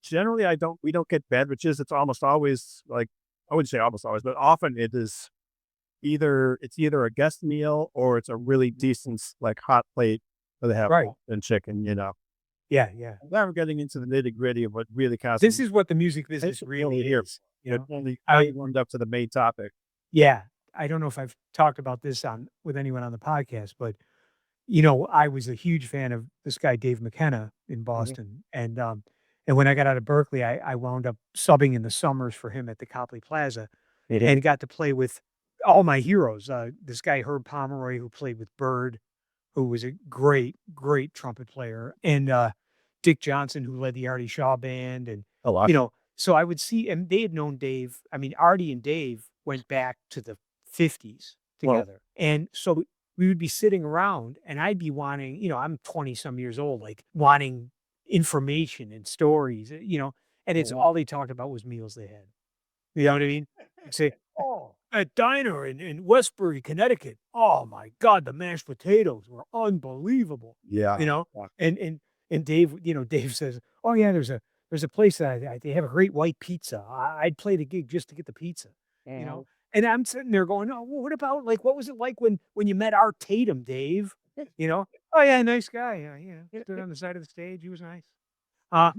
Generally, we don't get beverages. It's almost always like, I wouldn't say almost always, but often it's either a guest meal or it's a really decent, like, hot plate where they have Right. pork and chicken, you know? Yeah, yeah. Now we're getting into the nitty-gritty of what really counts. This is what the music It's business really really here, is, you but know? only now I you warmed up to the main topic. Yeah, I don't know if I've talked about this on with anyone on the podcast, but, I was a huge fan of this guy, Dave McKenna in Mhm. Boston, and when I got out of Berkeley, I wound up subbing in the summers for him at the Copley Plaza Mhm. and got to play with all my heroes. This guy, Herb Pomeroy, who played with Bird, who was a great, great trumpet player, and, Dick Johnson, who led the Artie Shaw Band, and, A lot. so I would see and they had known Dave. I mean, Artie and Dave went back to the '50s Well, together, and so we would be sitting around, and I'd be wanting I'm 20 some years old, like, wanting information and stories, and it's well, all they talked about was meals they had. You know what I mean? You'd say, "Oh, at diner in Westbury, Connecticut. Oh my god, the mashed potatoes were unbelievable." You yeah. know? Yeah. And Dave, Dave says, "Oh yeah, there's a place that they have a great white pizza. I'd play the gig just to get the pizza." You know? Mhm. And I'm sitting there going, "Oh, well, what about like what was it like when you met Art Tatum, Dave?" You know? "Oh yeah, nice guy. Yeah, stood on the side of the stage. He was nice." Uh